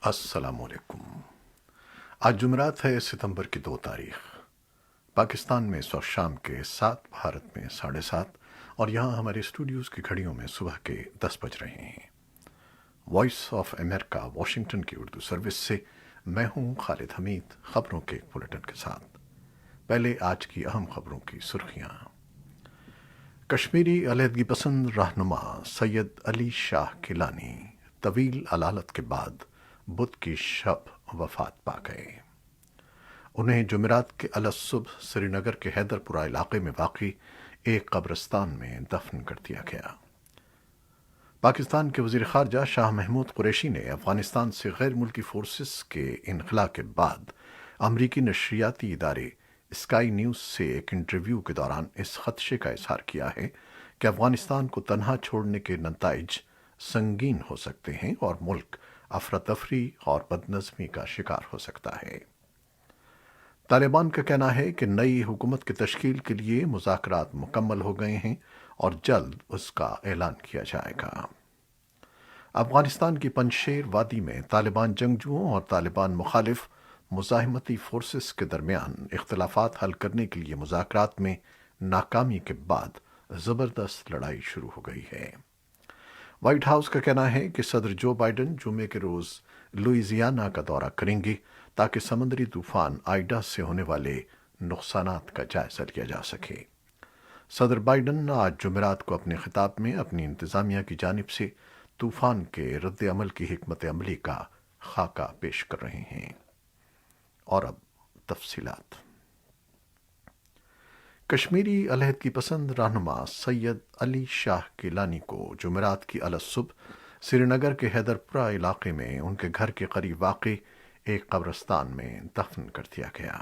السلام علیکم۔ آج جمعرات ہے، ستمبر کی 2 تاریخ۔ پاکستان میں اس وقت شام کے 7، بھارت میں 7:30، اور یہاں ہمارے اسٹوڈیوز کی گھڑیوں میں صبح کے 10 بج رہے ہیں۔ وائس آف امریکہ واشنگٹن کی اردو سروس سے میں ہوں خالد حمید، خبروں کے ایک بلیٹن کے ساتھ۔ پہلے آج کی اہم خبروں کی سرخیاں۔ کشمیری علیحدگی پسند رہنما سید علی شاہ گیلانی طویل علالت کے بعد بدھ کی شب وفات پا گئے۔ انہیں جمعرات کے الصبح سری نگر کے حیدر پورہ علاقے میں واقع ایک قبرستان میں دفن کر دیا گیا۔ پاکستان کے وزیر خارجہ شاہ محمود قریشی نے افغانستان سے غیر ملکی فورسز کے انخلا کے بعد امریکی نشریاتی ادارے اسکائی نیوز سے ایک انٹرویو کے دوران اس خدشے کا اظہار کیا ہے کہ افغانستان کو تنہا چھوڑنے کے نتائج سنگین ہو سکتے ہیں اور ملک افراتفری اور بدنظمی کا شکار ہو سکتا ہے۔ طالبان کا کہنا ہے کہ نئی حکومت کی تشکیل کے لیے مذاکرات مکمل ہو گئے ہیں اور جلد اس کا اعلان کیا جائے گا۔ افغانستان کی پنجشیر وادی میں طالبان جنگجوؤں اور طالبان مخالف مزاحمتی فورسز کے درمیان اختلافات حل کرنے کے لیے مذاکرات میں ناکامی کے بعد زبردست لڑائی شروع ہو گئی ہے۔ وائٹ ہاؤس کا کہنا ہے کہ صدر جو بائیڈن جمعے کے روز لوئیزیانا کا دورہ کریں گے تاکہ سمندری طوفان آئیڈا سے ہونے والے نقصانات کا جائزہ لیا جا سکے۔ صدر بائیڈن آج جمعرات کو اپنے خطاب میں اپنی انتظامیہ کی جانب سے طوفان کے رد عمل کی حکمت عملی کا خاکہ پیش کر رہے ہیں۔ اور اب تفصیلات۔ کشمیری علیحدگی پسند رہنما سید علی شاہ گیلانی کو جمعرات کی الصبح سری نگر کے حیدر پورہ علاقے میں ان کے گھر کے قریب واقع ایک قبرستان میں دفن کر دیا گیا۔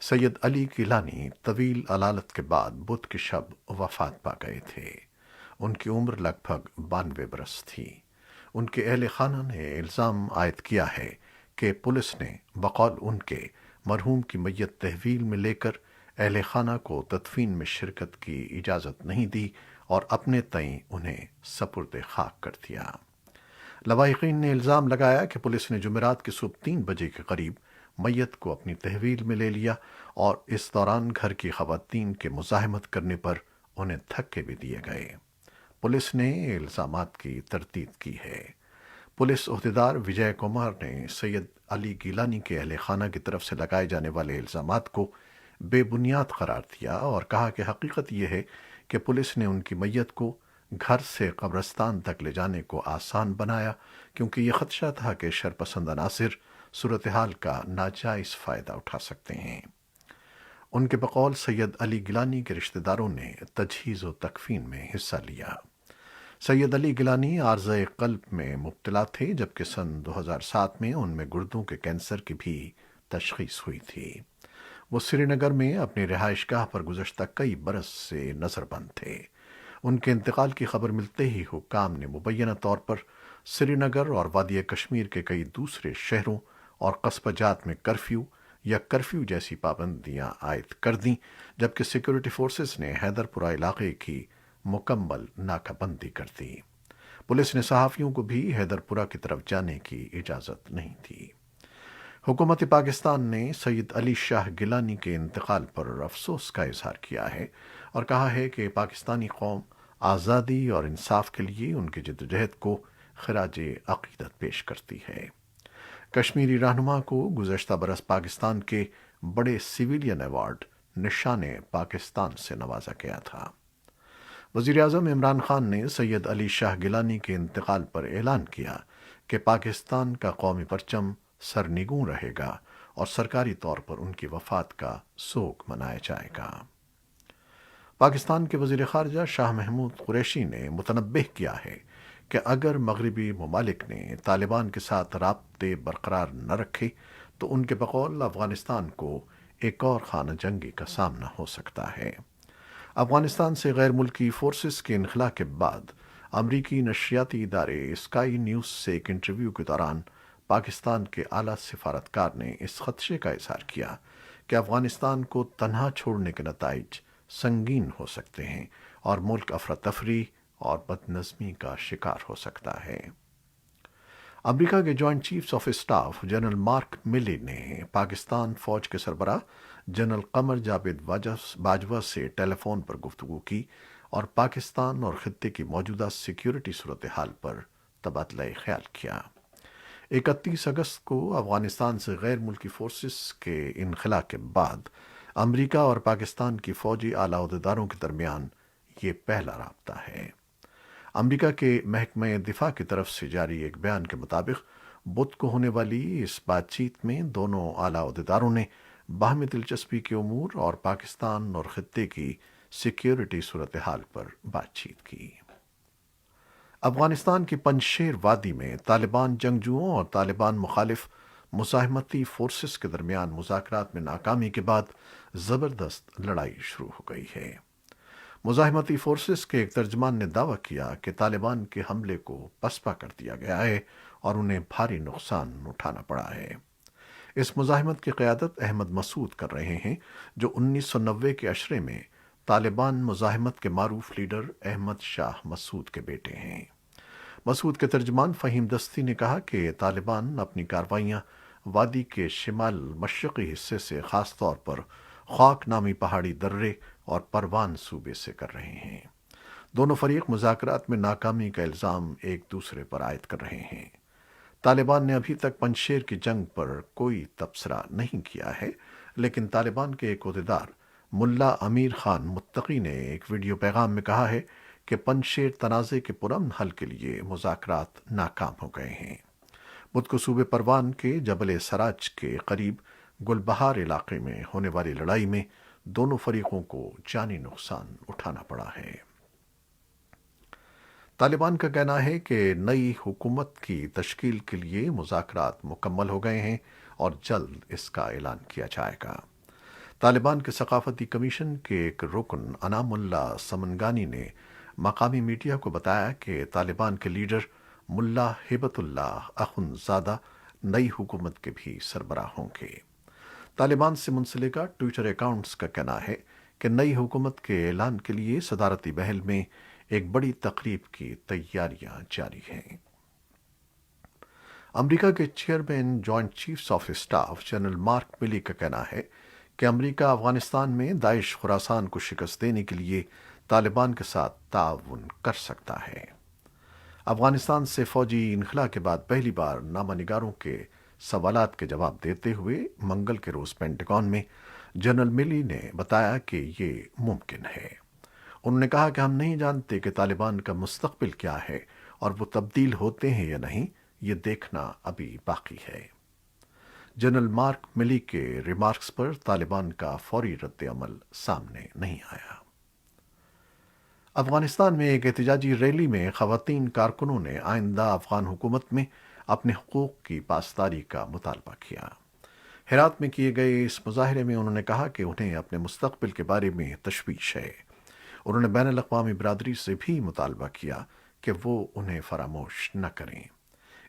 سید علی گیلانی طویل علالت کے بعد بدھ کی شب وفات پا گئے تھے۔ ان کی عمر لگ بھگ 92 برس تھی۔ ان کے اہل خانہ نے الزام عائد کیا ہے کہ پولیس نے بقول ان کے مرحوم کی میت تحویل میں لے کر اہل خانہ کو تدفین میں شرکت کی اجازت نہیں دی اور اپنے تئیں انہیں سپرد خاک کر دیا۔ لواحقین نے الزام لگایا کہ پولیس نے جمعرات کی صبح 3 بجے کے قریب میت کو اپنی تحویل میں لے لیا اور اس دوران گھر کی خواتین کے مزاحمت کرنے پر انہیں دھکے بھی دیے گئے۔ پولیس نے الزامات کی تردید کی ہے۔ پولیس عہدیدار وجے کمار نے سید علی گیلانی کے اہل خانہ کی طرف سے لگائے جانے والے الزامات کو بے بنیاد قرار دیا اور کہا کہ حقیقت یہ ہے کہ پولیس نے ان کی میت کو گھر سے قبرستان تک لے جانے کو آسان بنایا کیونکہ یہ خدشہ تھا کہ شرپسند عناصر صورتحال کا ناجائز فائدہ اٹھا سکتے ہیں۔ ان کے بقول سید علی گیلانی کے رشتہ داروں نے تجہیز و تکفین میں حصہ لیا۔ سید علی گیلانی عارضہ قلب میں مبتلا تھے جبکہ سن 2007 میں ان میں گردوں کے کینسر کی بھی تشخیص ہوئی تھی۔ وہ سری نگر میں اپنی رہائش گاہ پر گزشتہ کئی برس سے نظر بند تھے۔ ان کے انتقال کی خبر ملتے ہی حکام نے مبینہ طور پر سری نگر اور وادی کشمیر کے کئی دوسرے شہروں اور قصبہ جات میں کرفیو یا کرفیو جیسی پابندیاں عائد کر دیں جبکہ سیکورٹی فورسز نے حیدر پورہ علاقے کی مکمل ناکہ بندی کر دی۔ پولیس نے صحافیوں کو بھی حیدر پورہ کی طرف جانے کی اجازت نہیں دی۔ حکومت پاکستان نے سید علی شاہ گیلانی کے انتقال پر افسوس کا اظہار کیا ہے اور کہا ہے کہ پاکستانی قوم آزادی اور انصاف کے لیے ان کی جدوجہد کو خراج عقیدت پیش کرتی ہے۔ کشمیری رہنما کو گزشتہ برس پاکستان کے بڑے سویلین ایوارڈ نشان پاکستان سے نوازا گیا تھا۔ وزیراعظم عمران خان نے سید علی شاہ گیلانی کے انتقال پر اعلان کیا کہ پاکستان کا قومی پرچم سرنگوں رہے گا اور سرکاری طور پر ان کی وفات کا سوگ منایا جائے گا۔ پاکستان کے وزیر خارجہ شاہ محمود قریشی نے متنبہ کیا ہے کہ اگر مغربی ممالک نے طالبان کے ساتھ رابطے برقرار نہ رکھے تو ان کے بقول افغانستان کو ایک اور خانہ جنگی کا سامنا ہو سکتا ہے۔ افغانستان سے غیر ملکی فورسز کے انخلا کے بعد امریکی نشریاتی ادارے اسکائی نیوز سے ایک انٹرویو کے دوران پاکستان کے اعلیٰ سفارتکار نے اس خدشے کا اظہار کیا کہ افغانستان کو تنہا چھوڑنے کے نتائج سنگین ہو سکتے ہیں اور ملک افراتفری اور بدنظمی کا شکار ہو سکتا ہے۔ امریکہ کے joint chiefs of staff general mark ملی نے پاکستان فوج کے سربراہ جنرل قمر جاوید باجوہ سے ٹیلی فون پر گفتگو کی اور پاکستان اور خطے کی موجودہ سیکیورٹی صورتحال پر تبادلہ خیال کیا۔ 31 اگست کو افغانستان سے غیر ملکی فورسز کے انخلا کے بعد امریکہ اور پاکستان کی فوجی اعلیٰ عہدیداروں کے درمیان یہ پہلا رابطہ ہے۔ امریکہ کے محکمہ دفاع کی طرف سے جاری ایک بیان کے مطابق بدھ کو ہونے والی اس بات چیت میں دونوں اعلیٰ عہدیداروں نے باہمی دلچسپی کے امور اور پاکستان اور خطے کی سیکیورٹی صورتحال پر بات چیت کی۔ افغانستان کی پنجشیر وادی میں طالبان جنگجوؤں اور طالبان مخالف مزاحمتی فورسز کے درمیان مذاکرات میں ناکامی کے بعد زبردست لڑائی شروع ہو گئی ہے۔ مزاحمتی فورسز کے ایک ترجمان نے دعویٰ کیا کہ طالبان کے حملے کو پسپا کر دیا گیا ہے اور انہیں بھاری نقصان اٹھانا پڑا ہے۔ اس مزاحمت کی قیادت احمد مسعود کر رہے ہیں، جو 1990 کے عشرے میں طالبان مزاحمت کے معروف لیڈر احمد شاہ مسعود کے بیٹے ہیں۔ مسعود کے ترجمان فہیم دستی نے کہا کہ طالبان اپنی کارروائیاں وادی کے شمال مشرقی حصے سے خاص طور پر خاک نامی پہاڑی درے اور پروان صوبے سے کر رہے ہیں۔ دونوں فریق مذاکرات میں ناکامی کا الزام ایک دوسرے پر عائد کر رہے ہیں۔ طالبان نے ابھی تک پنجشیر کی جنگ پر کوئی تبصرہ نہیں کیا ہے، لیکن طالبان کے ایک عہدیدار ملا امیر خان متقی نے ایک ویڈیو پیغام میں کہا ہے کہ پنجشیر تنازع کے پرامن حل کے لیے مذاکرات ناکام ہو گئے ہیں۔ بدھ کو صوبے پروان کے جبل سراج کے قریب گلبہار علاقے میں ہونے والی لڑائی میں دونوں فریقوں کو جانی نقصان اٹھانا پڑا ہے۔ طالبان کا کہنا ہے کہ نئی حکومت کی تشکیل کے لیے مذاکرات مکمل ہو گئے ہیں اور جلد اس کا اعلان کیا جائے گا۔ طالبان کے ثقافتی کمیشن کے ایک رکن انعام اللہ سمنگانی نے مقامی میڈیا کو بتایا کہ طالبان کے لیڈر ملا ہیبت اللہ اخنزادہ نئی حکومت کے بھی سربراہ ہوں گے۔ طالبان سے منسلکہ ٹویٹر اکاؤنٹس کا کہنا ہے کہ نئی حکومت کے اعلان کے لیے صدارتی محل میں ایک بڑی تقریب کی تیاریاں جاری ہیں۔ امریکہ کے chairman joint chiefs of staff general mark ملی کا کہنا ہے کہ امریکہ افغانستان میں داعش خراسان کو شکست دینے کے لیے طالبان کے ساتھ تعاون کر سکتا ہے۔ افغانستان سے فوجی انخلا کے بعد پہلی بار نامہ نگاروں کے سوالات کے جواب دیتے ہوئے منگل کے روز پینٹاگون میں جنرل ملی نے بتایا کہ یہ ممکن ہے۔ انہوں نے کہا کہ ہم نہیں جانتے کہ طالبان کا مستقبل کیا ہے اور وہ تبدیل ہوتے ہیں یا نہیں، یہ دیکھنا ابھی باقی ہے۔ جنرل مارک ملی کے ریمارکس پر طالبان کا فوری رد عمل سامنے نہیں آیا۔ افغانستان میں ایک احتجاجی ریلی میں خواتین کارکنوں نے آئندہ افغان حکومت میں اپنے حقوق کی پاسداری کا مطالبہ کیا۔ ہرات میں کیے گئے اس مظاہرے میں انہوں نے کہا کہ انہیں اپنے مستقبل کے بارے میں تشویش ہے۔ انہوں نے بین الاقوامی برادری سے بھی مطالبہ کیا کہ وہ انہیں فراموش نہ کریں۔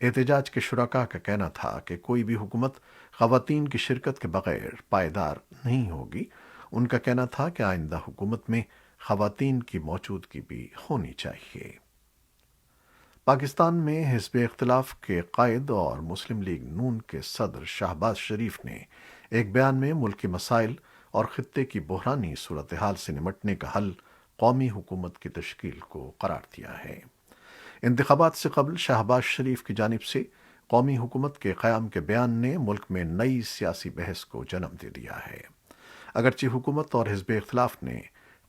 احتجاج کے شرکاء کا کہنا تھا کہ کوئی بھی حکومت خواتین کی شرکت کے بغیر پائیدار نہیں ہوگی۔ ان کا کہنا تھا کہ آئندہ حکومت میں خواتین کی موجودگی بھی ہونی چاہیے۔ پاکستان میں حزب اختلاف کے قائد اور مسلم لیگ نون کے صدر شہباز شریف نے ایک بیان میں ملکی مسائل اور خطے کی بحرانی صورتحال سے نمٹنے کا حل قومی حکومت کی تشکیل کو قرار دیا ہے۔ انتخابات سے قبل شہباز شریف کی جانب سے قومی حکومت کے قیام کے بیان نے ملک میں نئی سیاسی بحث کو جنم دے دیا ہے۔ اگرچہ حکومت اور حزب اختلاف نے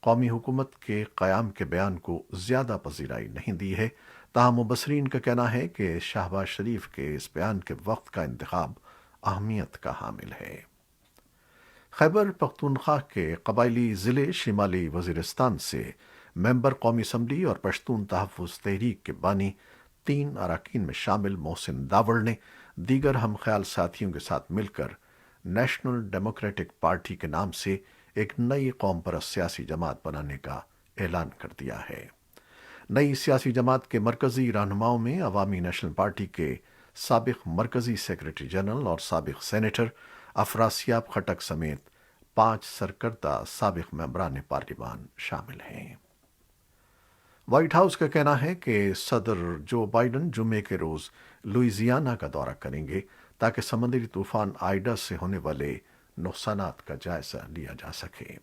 قومی حکومت کے قیام کے بیان کو زیادہ پذیرائی نہیں دی ہے، تاہم مبصرین کا کہنا ہے کہ شہباز شریف کے اس بیان کے وقت کا انتخاب اہمیت کا حامل ہے۔ خیبر پختونخوا کے قبائلی ضلع شمالی وزیرستان سے ممبر قومی اسمبلی اور پشتون تحفظ تحریک کے بانی 3 اراکین میں شامل محسن داوڑ نے دیگر ہم خیال ساتھیوں کے ساتھ مل کر نیشنل ڈیموکریٹک پارٹی کے نام سے ایک نئی قوم پرست سیاسی جماعت بنانے کا اعلان کر دیا ہے۔ نئی سیاسی جماعت کے مرکزی رہنماؤں میں عوامی نیشنل پارٹی کے سابق مرکزی سیکریٹری جنرل اور سابق سینیٹر افراسیاب خٹک سمیت 5 سرکردہ سابق ممبران پارلیمان شامل ہیں۔ وائٹ ہاؤس کا کہنا ہے کہ صدر جو بائیڈن جمعے کے روز لوئیزیانا کا دورہ کریں گے تاکہ سمندری طوفان آئیڈا سے ہونے والے نقصانات کا جائزہ لیا جا سکے۔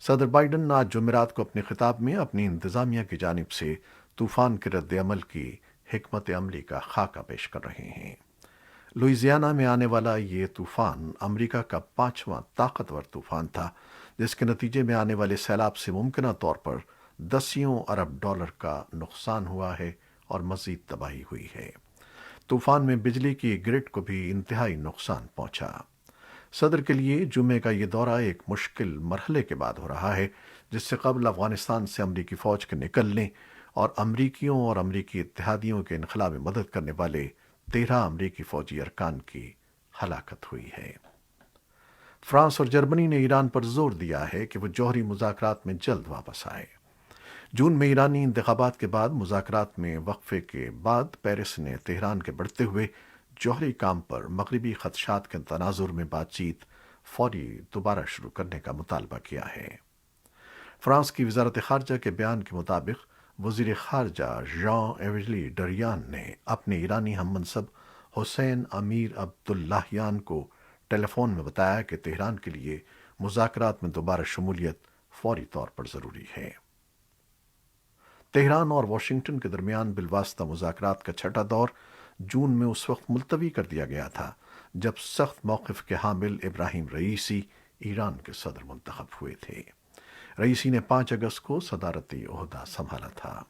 صدر بائیڈن آج جمعرات کو اپنے خطاب میں اپنی انتظامیہ کی جانب سے طوفان کے رد عمل کی حکمت عملی کا خاکہ پیش کر رہے ہیں۔ لوئیزیانا میں آنے والا یہ طوفان امریکہ کا 5واں طاقتور طوفان تھا، جس کے نتیجے میں آنے والے سیلاب سے ممکنہ طور پر دسیوں ارب ڈالر کا نقصان ہوا ہے اور مزید تباہی ہوئی ہے۔ طوفان میں بجلی کی گرڈ کو بھی انتہائی نقصان پہنچا۔ صدر کے لیے جمعے کا یہ دورہ ایک مشکل مرحلے کے بعد ہو رہا ہے، جس سے قبل افغانستان سے امریکی فوج کے نکلنے اور امریکیوں اور امریکی اتحادیوں کے انخلا میں مدد کرنے والے 13 امریکی فوجی ارکان کی ہلاکت ہوئی ہے۔ فرانس اور جرمنی نے ایران پر زور دیا ہے کہ وہ جوہری مذاکرات میں جلد واپس آئے۔ جون میں ایرانی انتخابات کے بعد مذاکرات میں وقفے کے بعد پیرس نے تہران کے بڑھتے ہوئے جوہری کام پر مغربی خدشات کے تناظر میں بات چیت فوری دوبارہ شروع کرنے کا مطالبہ کیا ہے۔ فرانس کی وزارت خارجہ کے بیان کے مطابق وزیر خارجہ ژان ایویس لی ڈریان نے اپنے ایرانی ہم منصب حسین امیر عبداللہیان کو ٹیلی فون میں بتایا کہ تہران کے لیے مذاکرات میں دوبارہ شمولیت فوری طور پر ضروری ہے۔ تہران اور واشنگٹن کے درمیان بالواسطہ مذاکرات کا چھٹا دور جون میں اس وقت ملتوی کر دیا گیا تھا جب سخت موقف کے حامل ابراہیم رئیسی ایران کے صدر منتخب ہوئے تھے۔ رئیسی نے 5 اگست کو صدارتی عہدہ سنبھالا تھا۔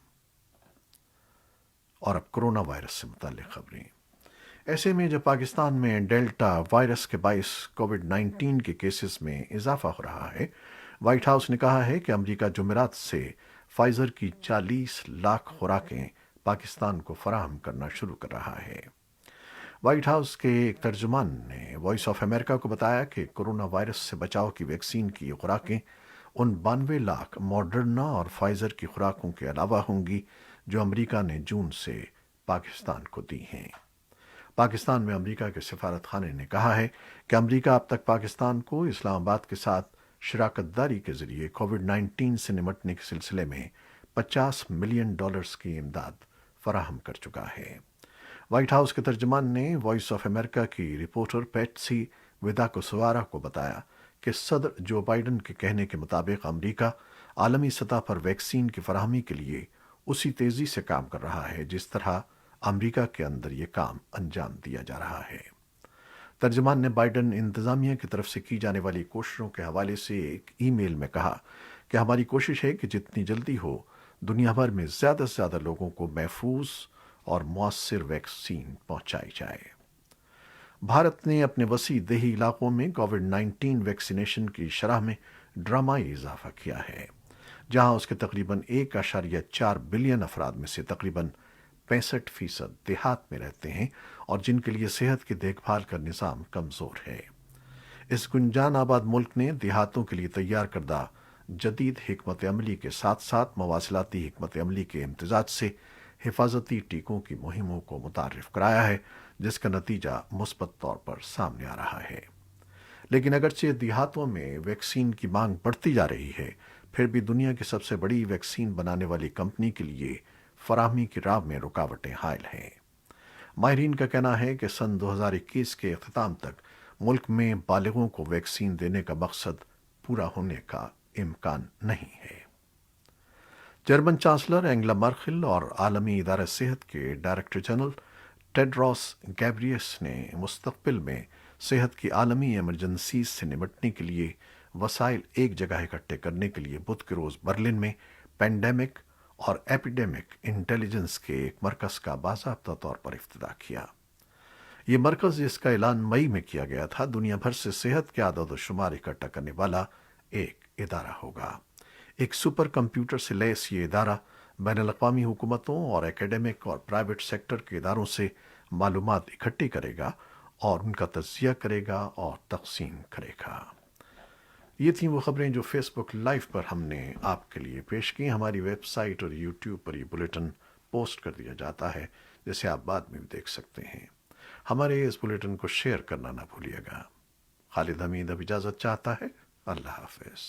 اور اب کرونا وائرس سے متعلق خبریں۔ ایسے میں جب پاکستان میں ڈیلٹا وائرس کے باعث کووڈ 19 کے کیسز میں اضافہ ہو رہا ہے، وائٹ ہاؤس نے کہا ہے کہ امریکہ جمعرات سے فائزر کی 40 لاکھ خوراکیں پاکستان کو فراہم کرنا شروع کر رہا ہے۔ وائٹ ہاؤس کے ایک ترجمان نے وائس آف امریکہ کو بتایا کہ کرونا وائرس سے بچاؤ کی ویکسین کی یہ خوراکیں ان 92 لاکھ ماڈرنا اور فائزر کی خوراکوں کے علاوہ ہوں گی جو امریکہ نے جون سے پاکستان کو دی ہیں۔ پاکستان میں امریکہ کے سفارت خانے نے کہا ہے کہ امریکہ اب تک پاکستان کو اسلام آباد کے ساتھ شراکت داری کے ذریعے کووڈ 19 سے نمٹنے کے سلسلے میں $50 ملین کی امداد فراہم کر چکا ہے۔ وائٹ ہاؤس کے ترجمان نے وائس آف امریکہ کی رپورٹر پیٹسی وداکوسوارا کو بتایا کہ صدر جو بائیڈن کے کہنے کے مطابق امریکہ عالمی سطح پر ویکسین کی فراہمی کے لیے اسی تیزی سے کام کر رہا ہے جس طرح امریکہ کے اندر یہ کام انجام دیا جا رہا ہے۔ ترجمان نے بائیڈن انتظامیہ کی طرف سے کی جانے والی کوششوں کے حوالے سے ایک ای میل میں کہا کہ ہماری کوشش ہے کہ جتنی جلدی ہو دنیا بھر میں زیادہ سے زیادہ لوگوں کو محفوظ اور مؤثر ویکسین پہنچائی جائے۔ بھارت نے اپنے وسیع دیہی علاقوں میں کووڈ 19 ویکسینیشن کی شرح میں ڈرامائی اضافہ کیا ہے، جہاں اس کے تقریباً 1.4 بلین افراد میں سے تقریباً 65% دیہات میں رہتے ہیں اور جن کے لیے صحت کی دیکھ بھال کا نظام کمزور ہے۔ اس گنجان آباد ملک نے دیہاتوں کے لیے تیار کردہ جدید حکمت عملی کے ساتھ ساتھ مواصلاتی حکمت عملی کے امتزاج سے حفاظتی ٹیکوں کی مہموں کو متعارف کرایا ہے، جس کا نتیجہ مثبت طور پر سامنے آ رہا ہے۔ لیکن اگرچہ دیہاتوں میں ویکسین کی مانگ بڑھتی جا رہی ہے، پھر بھی دنیا کی سب سے بڑی ویکسین بنانے والی کمپنی کے لیے فراہمی کی راہ میں رکاوٹیں حائل ہیں۔ ماہرین کا کہنا ہے کہ سن 2021 کے اختتام تک ملک میں بالغوں کو ویکسین دینے کا مقصد پورا ہونے کا امکان نہیں ہے۔ جرمن چانسلر اینگلا مرکل اور عالمی ادارہ صحت کے ڈائریکٹر جنرل ٹیڈروس گیبریئس نے مستقبل میں صحت کی عالمی ایمرجنسیز سے نمٹنے کے لیے وسائل ایک جگہ اکٹھے کرنے کے لیے بدھ کے روز برلن میں پینڈیمک اور ایپیڈیمک انٹیلیجنس کے ایک مرکز کا باضابطہ طور پر افتتاح کیا۔ یہ مرکز، جس کا اعلان مئی میں کیا گیا تھا، دنیا بھر سے صحت کے اعداد و شمار اکٹھا کرنے والا ایک ادارہ ہوگا۔ ایک سپر کمپیوٹر سے لیس یہ ادارہ بین الاقوامی حکومتوں اور اکیڈمک اور پرائیویٹ سیکٹر کے اداروں سے معلومات اکٹھی کرے گا اور ان کا تجزیہ کرے گا اور تقسیم کرے گا۔ یہ تھیں وہ خبریں جو فیس بک لائیو پر ہم نے آپ کے لیے پیش کی۔ ہماری ویب سائٹ اور یوٹیوب پر یہ بلیٹن پوسٹ کر دیا جاتا ہے، جسے آپ بعد میں بھی دیکھ سکتے ہیں۔ ہمارے اس بلیٹن کو شیئر کرنا نہ بھولیے گا۔ خالد حمید اب اجازت چاہتا ہے۔ اللہ حافظ۔